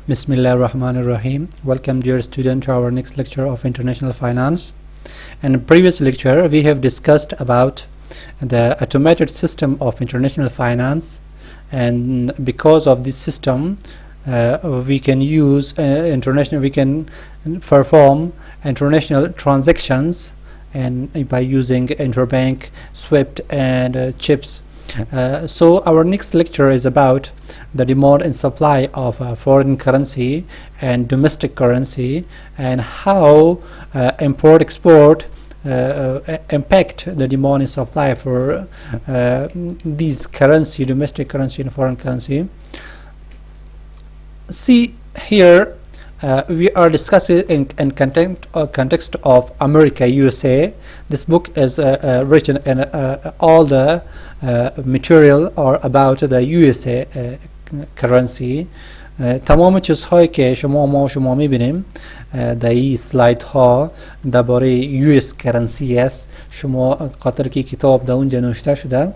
Bismillah ar-Rahman ar-Rahim. Welcome dear student to our next lecture of International Finance. In the previous lecture we have discussed about the automated system of international finance, and because of this system we can use we can perform international transactions and by using interbank, SWIFT and CHIPS. So our next lecture is about the demand and supply of foreign currency and domestic currency, and how import-export impact the demand and supply for these currency, domestic currency and foreign currency. See here, we are discussing in context of America, USA. This book is written in all the material or about the USA currency. تمام چیزهایی که شما میبینیم در این سلاید ها درباره US کرنسی است. شما خاطر که کتاب در اونجا نوشته شده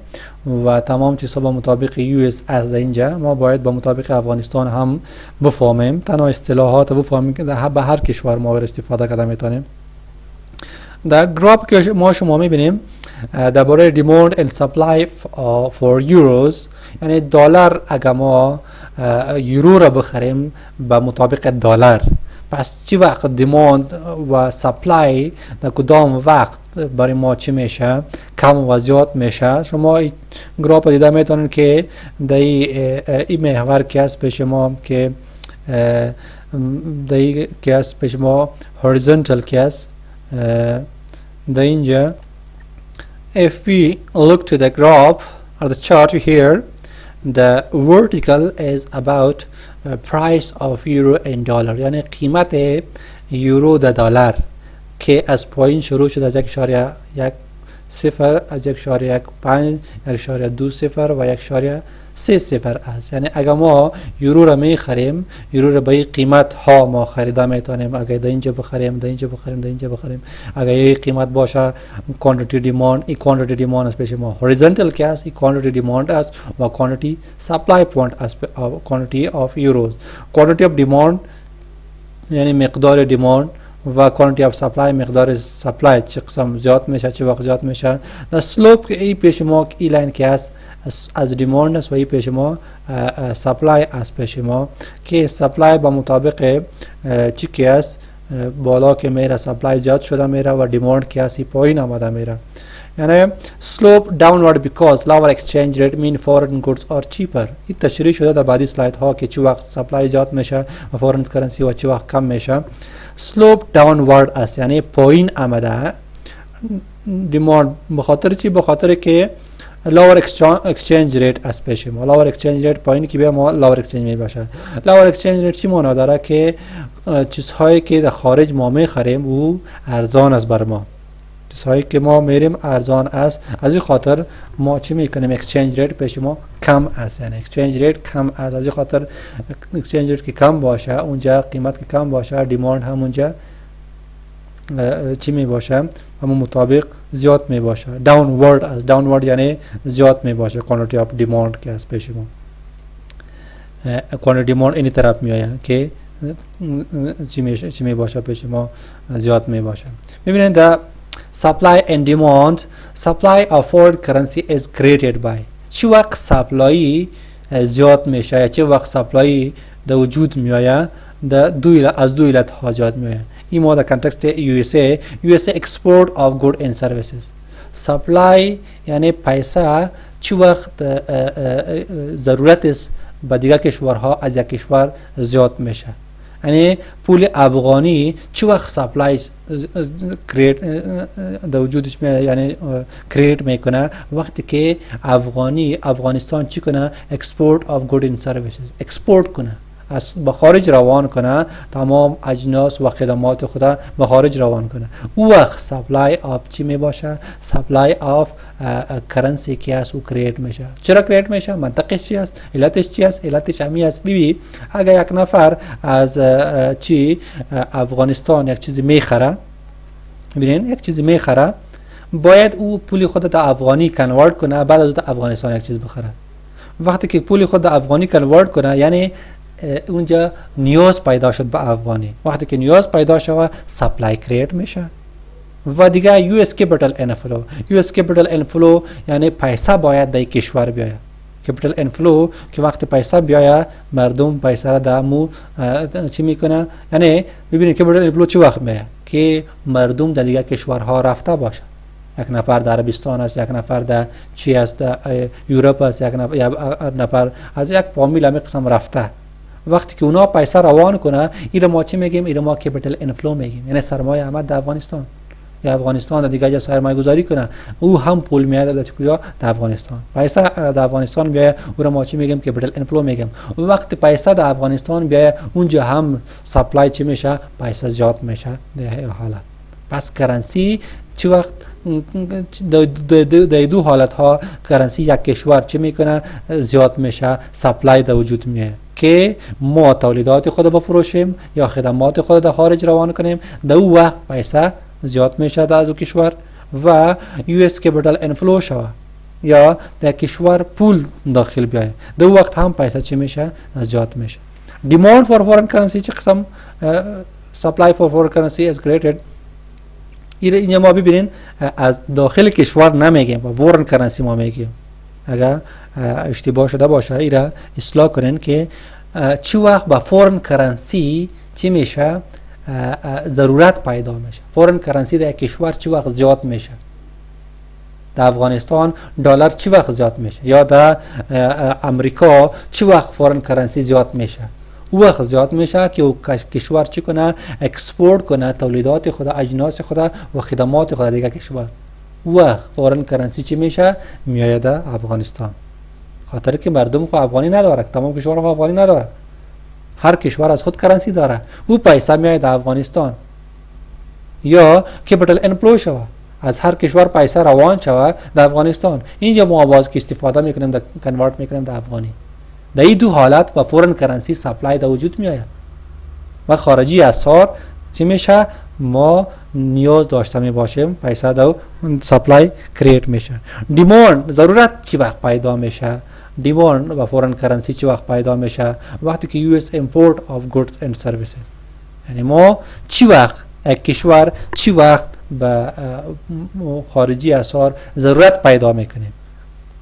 و تمام چیزها به مطابق US است. در اینجا ما باید به مطابق افغانستان هم بفهمیم، تنها اصطلاحات بفهمیم که به هر کشور ما استفاده کرده میتونیم. در گراف که شما میبینیم درباره demand and supply for euros، یعنی دلار اگر ما یورو را بخریم به مطابق دلار، پس چی وقت دیماند و سپلای در کدام وقت برای ما چی میشه؟ کم و زیاد میشه. شما گراف دیده میتونید که در این محور که است پیش ما که در این که است پیش ما horizontal که است در اینجا. If we look to the graph or the chart here, the vertical is about price of euro and dollar، یعنی قیمت یورو در دلار که از پایین شروع شده از 1.10 از 1.15 1.20 و 1.30 است. یعنی اگر ما یورو را میخریم، یورو را به این قیمت ها ما خریده میتونیم. اگر در اینجا بخریم، در اینجا بخریم، در اینجا بخریم، اگر این قیمت باشه quantity demand، این quantity demand است پیش ما horizontal که است، این quantity demand است و quantity supply point است quantity of euros. quantity of demand یعنی مقدار demand و quantity of supply مقدار supply چه قسم زیاد میشه، چه وقت زیاد میشه. در سلوپ که ای پیش ما ای لاین که است از demand است و ای پیش ما supply است پیش ما که supply با مطابق چی که است بالا که میره supply زیاد شده میره و demand که است پایین آمده میره. یعنی slope downward because lower exchange rate mean foreign goods are cheaper. این تشریح شده در بعدی سلاید ها که چی وقت supply زیاد میشه و foreign currency و چی وقت کم میشه. slope downward است یعنی پایین آمده demand. بخاطر چی؟ بخاطر که lower exchange rate است پیش ما. lower exchange rate پایین که بیا ما lower exchange می باشه. lower exchange rate چی معنی داره؟ که چیزهایی که در خارج ما میخریم او ارزان است بر ما، چیزهایی که ما میریم ارزان است. از این خاطر ما چی میکنیم؟ exchange rate پیش ما کم است، یعنی exchange rate کم است. از این خاطر exchange rate که کم باشه اونجا قیمت که کم باشه demand هم اونجا چی می باشه؟ همون مطابق زیاد می باشه. downward است. downward یعنی زیاد می باشه quantity of demand که است پیش ما. quantity demand اینی طرف می آید که چی می باشه پیش ما زیاد می باشه. ببینید the supply and demand، supply of foreign currency is created by، چی وقت سپلای زیاد میشه یا چی وقت سپلای در وجود می آید از دو علت ها زیاد می آید. این ما در کنتکست USA export of goods and services. supply یعنی پیسه چی وقت ضرورت است به دیگر کشورها از یک کشور زیاد میشه. یعنی پول افغانی چی وقت سپلای کریت در وجودش یعنی کریت میکنه وقتی که افغانستان چی کنه؟ export of goods and services، export کنه، از به خارج روان کنه، تمام اجناس و خدمات خود به خارج روان کنه. او وقت سپلای آف چی می باشه؟ سپلای آف کرنسی که است او کریت میشه. چرا کریت میشه؟ منطقش چی است؟ علتش چی است؟ علتش همی است. ببین اگر یک نفر از افغانستان یک چیزی میخره، ببینین یک چیزی میخره، باید او پول خود در افغانی کنورت کنه، بعد از افغانستان یک چیز بخره. وقتی که پول خود در افغانی کنورت کنه یعنی اونجا نیاز پیدا شد به افغانی. وقتی که نیاز پیدا شد سپلای کریت میشه و دیگه یو اس کپیتال انفلو. یو اس کپیتال انفلو یعنی پیسه باید در کشور بیاید. کپیتال انفلو که وقتی پیسه بیاید مردم پیسه را دامو چی میکنه؟ یعنی ببینید کپیتال انفلو چی وقت میاد که مردم در دیگه کشورها رفته باشه. یک نفر در عربستان است، یک نفر در چی است، یوروپ است، یک نفر از یک فامیل همه قسم رفته. وقتی که اونا پیسه روان کنه اینا ما چی میگیم؟ اینا ما کپیتال انفلو میگیم، یعنی سرمایه آمد در افغانستان یا افغانستان در دیگه جا سرمایه گذاری کنه، او هم پول میاد در کجا؟ در افغانستان. پیسه در افغانستان بیاید او را ما چی میگیم؟ کپیتال انفلو میگیم. وقتی پیسه در افغانستان بیاید اونجا هم سپلای چی میشه؟ پیسه زیاد میشه در حالت. پس کرنسی چی وقت در دو حالت ها کرنسی یک کشور چی میکنه؟ زیاد میشه، سپلای در وجود میاد که ما تولیدات خود بفروشیم یا خدمات خود در خارج روان کنیم. در او وقت پیسه زیاد میشه در از کشور و یو اس کپیتال انفلو شود یا در کشور پول داخل بیاید. در او وقت هم پیسه چی میشه؟ زیاد میشه. دیماند فور فورن کرنسی چه قسم؟ سپلای فور فورن کرنسی از کریتد. اینجا ما ببینین از داخل کشور نمیگیم و فورن کرنسی ما میگیم. اگر اشتباه شده باشه ایرا اصلاح کنین که چی وقت با فورن کرنسی چی میشه؟ ضرورت پیدا میشه. فورن کرنسی در کشور چی وقت زیاد میشه؟ در افغانستان دلار چی وقت زیاد میشه؟ یا در امریکا چی وقت فورن کرنسی زیاد میشه؟ او وقت زیاد میشه که او کشور چی کنه؟ اکسپورت کنه تولیدات خود، اجناس خود و خدمات خود دیگه کشور. او وقت فورن کرنسی چی میشه؟ میاد افغانستان. خاطر که مردم خود افغانی نداره، تمام کشور خود افغانی نداره، هر کشور از خود کرنسی داره. او پیسه میاد افغانستان یا کپیتال انفلو شوه، از هر کشور پیسه روان شوه در افغانستان. اینجا ما باز که استفاده میکنیم در کنورت میکنیم در افغانی. در این دو حالت با فورن کرنسی سپلای در وجود میآید و خارجی اسعار چی میشه؟ ما نیاز داشته می باشیم پیسه در سپلای کریت میشه. دیماند ضرورت چی وقت پیدا میشه؟ دیماند با فورن کرنسی چی وقت پیدا میشه؟ وقتی که یو اس امپورت اف گودز اند سرویسز، یعنی ما چی وقت یک کشور چی وقت به خارجی اسعار ضرورت پیدا میکنیم؟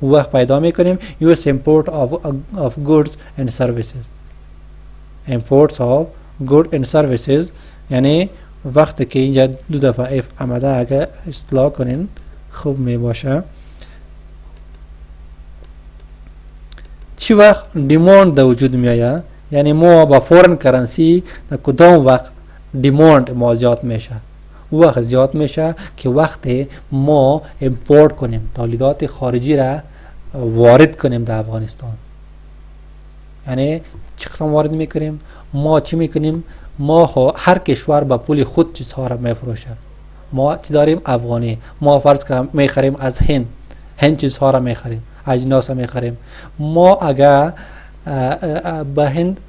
وقت پیدا میکنیم US import of goods and services. imports of goods and services یعنی وقتی که اینجا دو دفعه اف آمده اگر اصلاح کنین خوب می باشه. چی وقت دیماند در وجود می آید؟ یعنی ما با فورن کرنسی در کدام وقت دیماند ما زیاد میشه؟ وقت زیاد میشه که وقتی ما امپورت کنیم، تولیدات خارجی را وارد کنیم در افغانستان. یعنی چه قسم وارد میکنیم؟ ما چی میکنیم؟ ما هر کشور با پول خود چیزها را میفروشه. ما چی داریم؟ افغانی. ما فرض کنیم میخریم از هند چیزها را میخریم، اجناس را میخریم. ما اگر به هند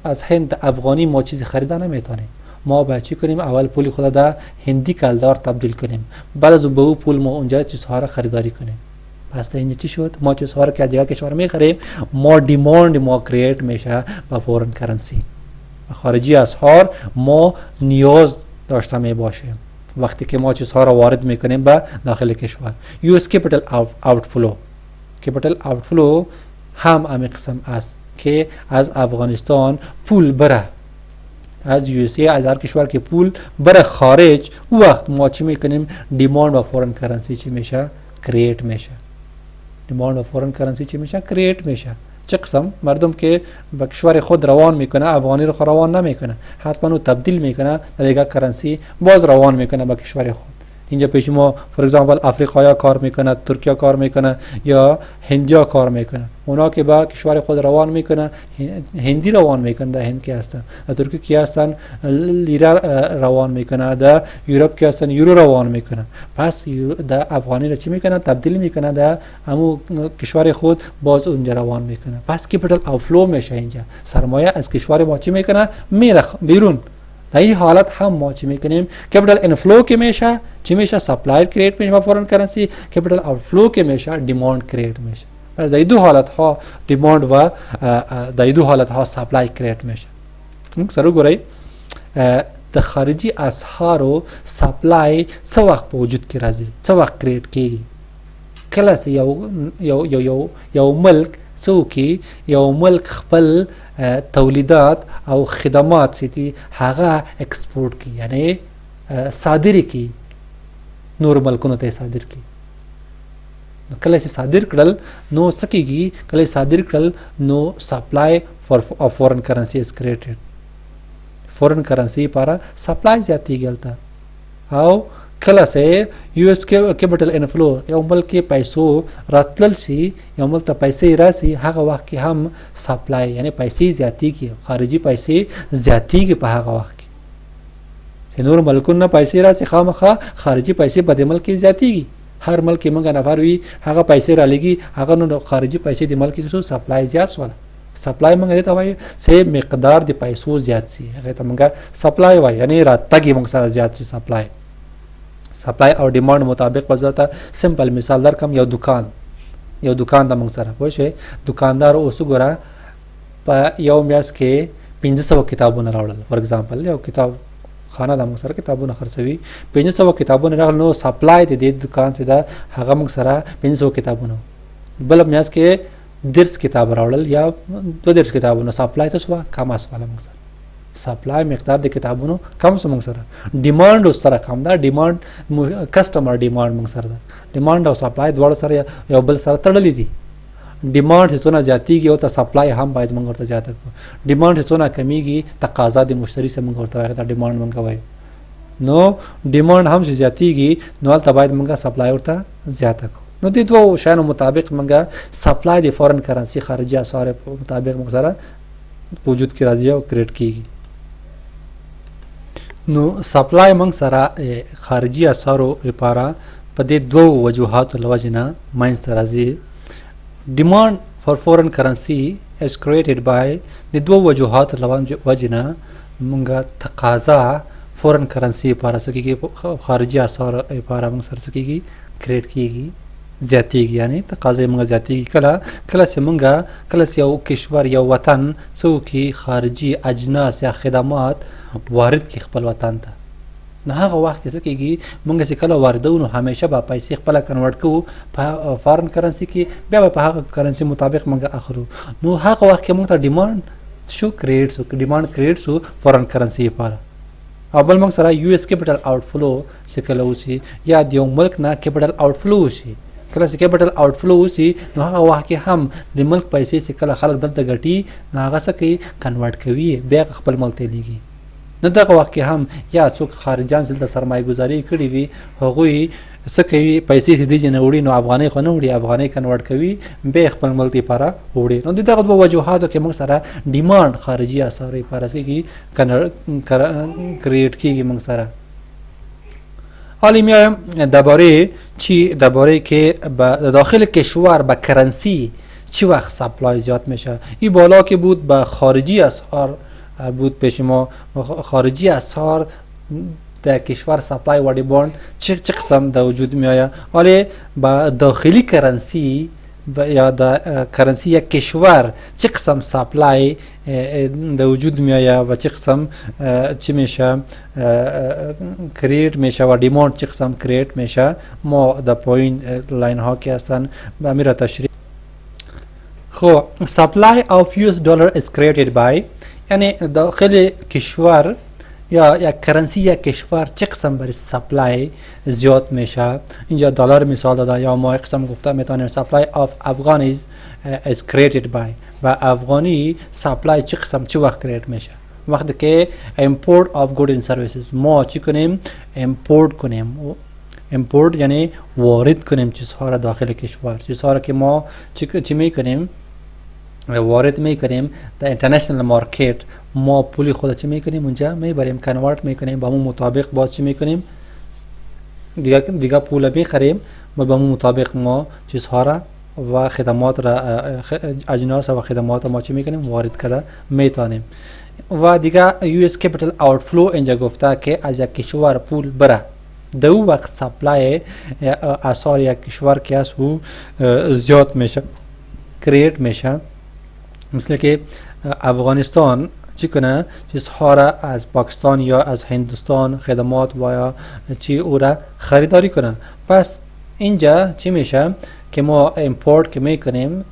از هند افغانی ما چیزی خریده نمیتونیم. ما باید چی کنیم؟ اول پول خود در هندی کلدار تبدیل کنیم، بعد از به او پول ما اونجا چیزها را خریداری کنیم. پس اینجا چی شد؟ ما چیزها را که از جگه کشور میخریم، ما دیماند ما کریت میشه با فورن کرنسی. خارجی اسعار ما نیاز داشته می باشیم وقتی که ما چیزها را وارد میکنیم به داخل کشور. یو اس کپیتال آوتفلو. کپیتال آوتفلو هم امی قسم است که از افغانستان پول بره، از یو اس ای از هر کشور که پول بره خارج، او وقت ما چی میکنیم؟ دیماند و فورن کرنسی چی میشه؟ کریت میشه. دیماند و فورن کرنسی چی میشه؟ کریت میشه. چه قسم؟ مردم که به کشور خود روان میکنه افغانی رو روان نمیکنه، حتما او تبدیل میکنه در دیگه کرنسی، باز روان میکنه به کشور خود. اینجا پیش ما فور ایگزامپل افریقایا کار میکنه، ترکیه کار میکنه یا هندیا کار میکنه. اونا که با کشور خود روان میکنه هندی روان میکنه، در هند که هستن، در ترکیه که هستن لیره روان میکنه، در یوروپ که هستن یورو روان میکنه. پس در افغانی رو چی میکنه؟ تبدیل میکنه در همو کشور خود، باز اونجا روان میکنه. پس کپیتال آوتفلو میشه. اینجا سرمایه از کشور ما چی میکنه؟ میره بیرون. در این حالت هم ما چی میکنیم؟ کپیتال انفلو که میشه چی میشه؟ سپلای کریت میشه با فورن کرنسی. کپیتال آوتفلو که میشه دیماند کریت میشه. پس در دو حالت ها دیماند و در دو حالت ها سپلای کریت میشه. سر گرای د خارجي اسعارو سپلای څه وخت په وجود کې راځي، څه وخت کریټ کیږي. کله چې یو ملک څوکي یو ملک خپل تولیدات او خدمات چې دي هغه ایکسپورټ کی، یعنی صادر کی، نور ملکونو ته صادر کی. کله چې صادر کړل نو څه کیږي، کله صادر کړل نو سپلای of foreign currency is created. فورن کرنسی لپاره سپلای زیاتېږي هلته. او کله چې یو اس کیپټل انفلو یو ملک کې پیسو راتلل شي، یو ملک ته پیسې راسي، هغه وخت کې هم سپلای یعنی پیسې زیاتېږي، خارجي پیسې زیاتېږي په هغه وخت کې چې نور ملکونو نه پیسې راسي، خامخا خارجي پیسې په دې ملک کې زیاتېږي. هر ملک کې موږ نفر وي هغه پیسې رالېږي، هغه نو خارجي پیسې د ملک کې سپلای زیات شول. سپلای موږ دې ته وایي چې مقدار د پیسو زیات سي، هغه ته موږ سپلای وایي، یعنی راتګي موږ سره زیات سي. سپلای او ډیماند مطابق وزته سمپل مثال درکم. یو دکان د موږ سره پوه شئ، دکاندار اوس ګوره په یو میاشت کې 500 کتابونه راوړل. فور ایگزامپل یو کتاب خانه د موږ سره کتابونه خرڅوي، 500 کتابونه راغل، نو سپلای د دې دکان څخه د هغه موږ سره 500 کتابونه. بل میاشت کې 10 کتاب راوړل یا 2 کتابونه، سپلای څه شو؟ کم اسواله موږ سره. سپلای مقدار د کتابونو کم سو موږ سره، ډیماند اوس سره کم ده. ډیماند کسٹمر ډیماند موږ سره ده. ډیماند او سپلای دواړه سره یو بل سره تړلې دي. ډیماند څونه زیاتېږي او ته سپلای هم باید موږ ورته زیاته کړو. ډیماند څونه کمیږي تقاضا د مشتری سره موږ ورته وایو، دا ډیماند موږ وایو. نو ډیماند هم چې زیاتېږي نو هلته باید موږ سپلای ورته زیاته کړو. نو د دوه شیانو مطابق موږ سپلای د فورن کرنسی خارجي اسعار مطابق موږ سره وجود کې راځي او کریټ کیږي. نو سپلای موږ سره خارجي اسعارو لپاره په دې دوه وجوهاتو له وجې نه منځته راځي. ډیماند فار فورن کرنسی is created by د دوه وجوهاتو له وجې نه موږ تقاضا فورن کرنسی لپاره څه کېږي، خارجي اسعار لپاره موږ سره څه کېږي، کریټ کیږي، زیاتېږي. یعنی تقاضا موږ زیاتېږي. کله چې موږ کله چې یو کشور یو وطن څوکي خارجي اجناس یا خدمات وارد کی خپل وطن ته، نو هغه وخت کې څه کېږي، موږ چې کله واردو نو همیشه به پیسې خپله کنورټ کوو په فارن کرنسي کې، بیا به په هغه کرنسي مطابق موږ اخلو. نو هغه وخت کې موږ ته ډیماند شو کریټ شو، ډیماند کریټ شو فارن کرنسي لپاره. او بل موږ سره یو اس کیپټل آوټ فلو چې کله وشي یا د یو ملک نه کیپټل آوټ فلو وشي، کله چې کیپټل آوټ فلو وشي نو هغه وخت کې هم د ملک پیسې چې کله خلک دلته ګټي نو هغه څه کوي، کنورټ کوي، بیا خپل ملک ته لیږي. نو دغه وخت کې هم یا څوک خارجان چې دلته سرمایه ګزاري کړې وي هغوی څه کوي، پیسې چې دې نه وړي نو افغانۍ خو نه وړي، افغانۍ کنورټ کوي، بیا خپل ملک لپاره وړي. نو دغه دوه وجوهاتو کې موږ سره ډیماند خارجي اسعار لپاره کېږي، کریټ کېږي موږ سره. حالا میایم درباره که داخل کشور به کرنسی چی وقت سپلای زیاد میشه. این بالا که بود به خارجی اسعار بود پیش ما، خارجی اسعار در کشور سپلای و دیماند چه قسم در وجود می آید. حالا با داخلی کرنسی یا در کرنسی یک کشور چه قسم سپلای در وجود می آید و چه قسم چی میشه، کریت میشه و دیماند چه قسم کریت میشه. ما در پایین لاین ها که هستن به میره تشریح. خب supply of US dollar is created by، یعنی داخل کشور یا یک کرنسی یک کشور چه قسم برای سپلای زیاد میشه. اینجا دلار مثال داده یا ما قسم گفته میتونیم supply of Afghan is created by، و افغانی سپلای چه قسم چه وقت کریت میشه. وقتی که import of goods and services ما چی کنیم، import کنیم. import یعنی وارد کنیم چیزها را داخل کشور، چیزها را که ما چی میکنیم، وارد میکنیم در اینترنشنال مارکت. ما پولی خود چی میکنیم اونجا میبریم، کنورت میکنیم، با اون مطابق باز چی میکنیم، دیگه پول میخریم و با اون مطابق ما چیزها را و خدمات را، اجناس و خدمات ما چی میکنیم، وارد کرده میتونیم. و دیگه یو اس کپیتال آوت فلو اینجا گفته که از یک کشور پول بره، دو وقت سپلای اسعار یک کشور که است او زیاد میشه. کریٹ میشه. مثل که افغانستان چی کنه چیزها را از پاکستان یا از هندوستان خدمات و یا چی او را خریداری کنه. پس اینجا چی میشه که ما امپورت که میکنیم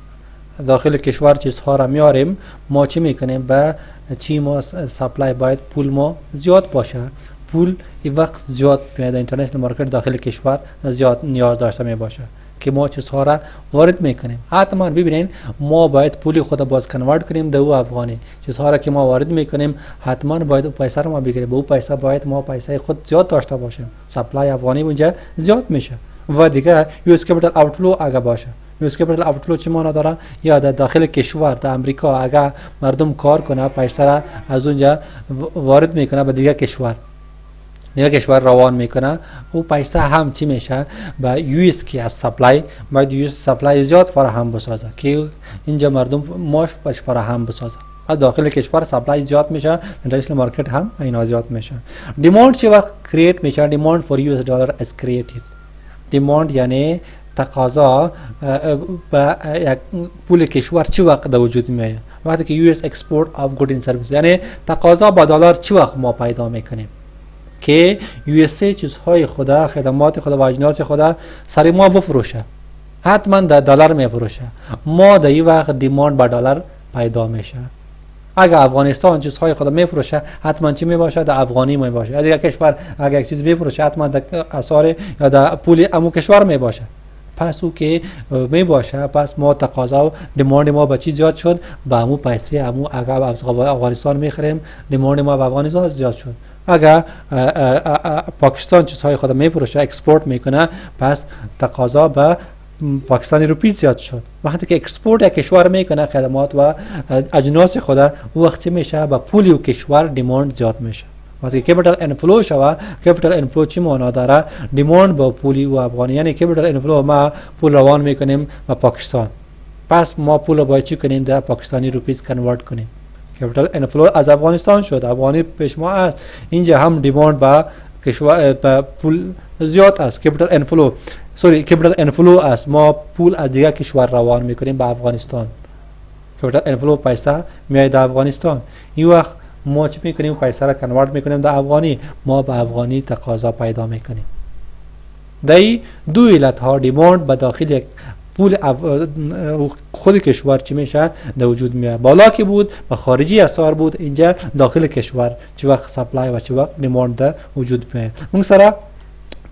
داخل کشور چیزها را میاریم، ما چی میکنیم به چی ما سپلای باید پول ما زیاد باشه، پول این وقت زیاد میاد اینترنشنال مارکت داخل کشور زیاد نیاز داشته می باشه که ما چیزها را وارد میکنیم. حتما ببینین ما باید پول خود باز کنورت کنیم دو افغانی، چیزها را که ما وارد میکنیم حتما باید پیسه را ما بگیریم، به اون پیسه باید ما پیسه خود زیاد داشته باشیم، سپلای افغانی اونجا زیاد میشه. و دیگه یو اس کپیتال آوتفلو اگه باشه، یو اس کپیتال آوتفلو چی معنی داره؟ یا در داخل کشور در امریکا اگه مردم کار کنه پیسه را از اونجا وارد میکنه به دیگه کشور روان میکنه، او پیسه هم چی میشه به یو اس کی از سپلای باید یو اس سپلای زیاد فراهم بسازه که اینجا مردم ماش باش فراهم بسازه. از داخل کشور سپلای زیاد میشه، اینترنشنال مارکت هم اینا زیاد میشه. دیماند چه وقت کرییت میشه؟ دیماند فور یو اس دلار از کرییتد. دیماند یعنی تقاضا به یک پول کشور چه وقت در وجود میاد؟ وقتی که یو اس اکسپورت اف گود ان سرویس، یعنی تقاضا با دلار چه وقت ما پیدا میکنیم که یو اس چیزهای خدا، خدمات خدا و اجناس خدا سر ما بفروشه، حتما در دلار میفروشه، ما در این وقت دیماند با دلار پیدا میشه. اگر افغانستان چیزهای خدا میفروشه حتما چی میباشه؟ در افغانی میباشه. اگر کشور اگر یک چیز میفروشه حتما در اسعار یا در پول امو کشور میباشه. پس او که میباشه، پس ما تقاضا و دیماند ما به چی زیاد شد؟ با امو پیسه امو اگر از افغانستان میخریم دیماند ما به افغانستان زیاد شد. اگر پاکستان چیزهای خود میفروشه اکسپورت میکنه، پس تقاضا به پاکستانی روپی زیاد شد. وقتی که اکسپورت یک کشور میکنه خدمات و اجناس خود، وقتی میشه به پول و کشور دیماند زیاد میشه. وقتی کپیتال انفلو شوه، کپیتال انفلو چی معنا داره؟ دیماند با پولی و افغانی، یعنی کپیتال انفلو ما پول روان میکنیم به پاکستان، پس ما پول باید چی کنیم؟ در پاکستانی روپیز کنورت کنیم. کپیتال انفلو از افغانستان شد، افغانی پیش ما است، اینجا هم دیماند با کشور با پول زیاد است. کپیتال انفلو است، ما پول از دیگه کشور روان میکنیم به افغانستان. کپیتال انفلو پیسه میاد در افغانستان، این وقت ما چی میکنیم؟ پیسه را کنورت میکنیم در افغانی، ما به افغانی تقاضا پیدا میکنیم. دایی دو علت ها دیماند به داخل یک پول خود کشور چی میشه در وجود میاد. بالا که بود به خارجی اسعار بود، اینجا داخل کشور چه وقت سپلای و چه وقت دیماند در وجود میاد. موږ سره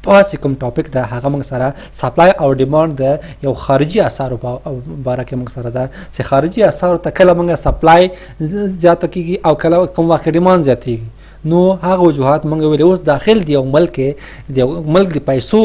پاس کوم ټاپک ده هغه موږ سره سپلای او دیماند ده یو خارجي اثر په باره کې موږ سره ده چې خارجي اثر ته کله موږ سپلای زیاته کیږي او کله کوم وخت دیماند زیاتېږي. نو هغه وجوهات موږ ویل اوس داخل دی یو ملک د پیسو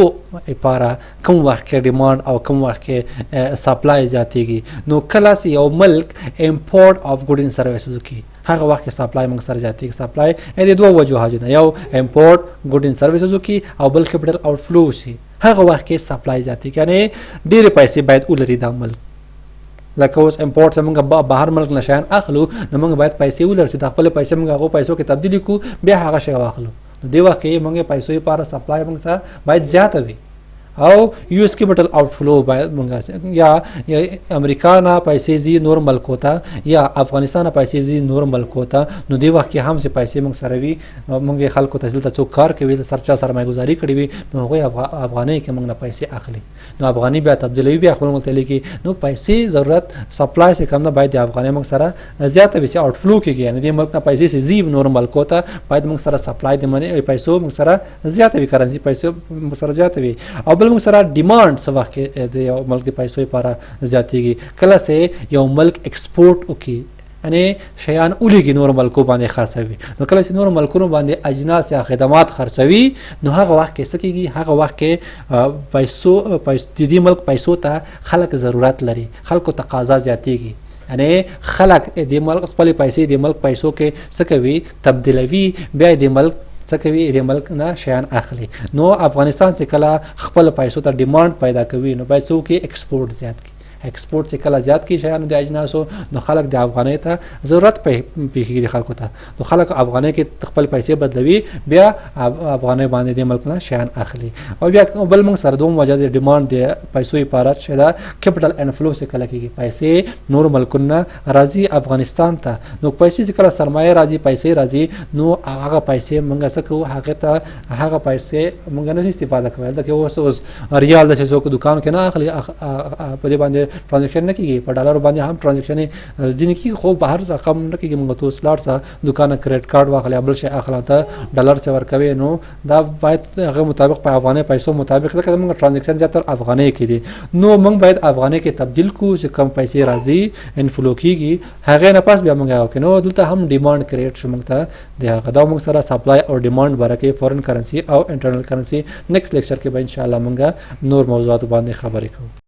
لپاره کوم وخت کې دیماند او کوم وخت کې سپلای زیاتېږي. نو کله چې یو ملک امپورټ اف ګود ان سرویسز کوي هغه وخت کې سپلای موږ سره زیاتېږي. سپلای د دوه وجوهات دي، یو امپورټ ګود ان سرویسز کوي او بل کپیټل آوټ فلو شي، هغه وخت کې سپلای زیاتېږي. یعنی ډېرې پیسې باید ولري دا ملک. لکه اوس امپورټ موږ بهر ملک نشان اخلو، نو موږ باید پیسې ولرو چې د خپل پیسې موږ هغه پیسو کې تبدیلی کو، بیا هغه شی واخلو. نو دی وخت کې موږ پیسو لپاره سپلای موږ سره باید زیاته وي. او یو اس کپیټل آوټ فلو باید موږ یا امریکا نه پیسې زی نور ملکو ته یا افغانستان نه پیسې زی نور ملکو ته. نو دی وخت کې هم چې پیسې موږ سره وي، موږ خلکو ته ځل ته څوک کار کوي د سرچا سرمایه گذاری کړی وي، نو هغه افغاني کې موږ نه پیسې اخلي، نو افغاني بیا تبدیلوي، بیا خپل ملک ته لیکي. نو پیسې ضرورت سپلای سے کم نه باید د افغاني موږ سره زیاته وي چې آوټ فلو کېږي. یعنی د ملک نه پیسې سي زی نور ملکو ته باید موږ سره سپلای د منی پیسو موږ سره زیاته وي، کرنسي پیسې موږ سره زیاته وي. او بل موږ سره ډیماند څه وخت د یو ملک د پیسو لپاره زیاتېږي کله چې یو ملک ایکسپورټ وکړي، یعنی شیان اولیږي نور ملکو باندې خرڅوي. نو کله چې نور ملکونو باندې اجناس یا خدمات خرڅوي، نو هغه وخت کې څه کېږي؟ هغه وخت کې پیسو د دې ملک پیسو ته خلک ضرورت لري، خلکو تقاضا زیاتېږي. یعنی خلک د ملک خپل پیسې د ملک پیسو کې څه کوي؟ تبدیلوي، بیا د ملک څه کوي؟ د ملک نه شیان اخلي. نو افغانستان چې کله خپل پیسو ته ډیماند پیدا کوي، نو باید څوک ایکسپورټ زیات کړي. ایکسپورټ چې کله زیات کی شیانو د اجناسو نو خلک د افغانۍ ته ضرورت پیږي خلکو ته نو خلک افغانۍ کې خپل پیسې بدلوي بیا افغانۍ باندې د ملک نه شیان اخلي او بیا بل موږ سره دوم وجه د ډیماند د پیسو عبارت شه دا کیپټل انفلو څخه کله کېږي پیسې نور ملکونه راځي افغانستان ته نو پیسې چې کله سرمایه راځي پیسې راځي نو هغه پیسې موږ څه کوو هغه پیسې موږ نه استفاده کوو دا کې اوس ریال د څه دکان کې نه اخلي په دې باندې ترانزیکشن نه کیږي په ډالر باندې هم ترانزیکشن ځینې کې خو بهر رقم نه کیږي موږ ته سلاټ سره دکان کریډټ کارت واخلي بل شي اخلا ته ډالر څ ورکوي نو دا باید هغه مطابق په افغاني پیسو مطابق دا موږ ترانزیکشن زیاتره افغاني کې دي نو موږ باید افغاني کې تبدیل کو چې کم پیسې راځي انفلو کیږي هغه نه پاس بیا موږ یو کنو دلته هم ډیماند کریټ شو موږ ته د هغه دا موږ سره سپلای او ډیماند برکه فورن کرنسي او انټرنل کرنسي نیکسٹ لیکچر کې به ان شاء الله موږ نور موضوعات باندې خبرې کوو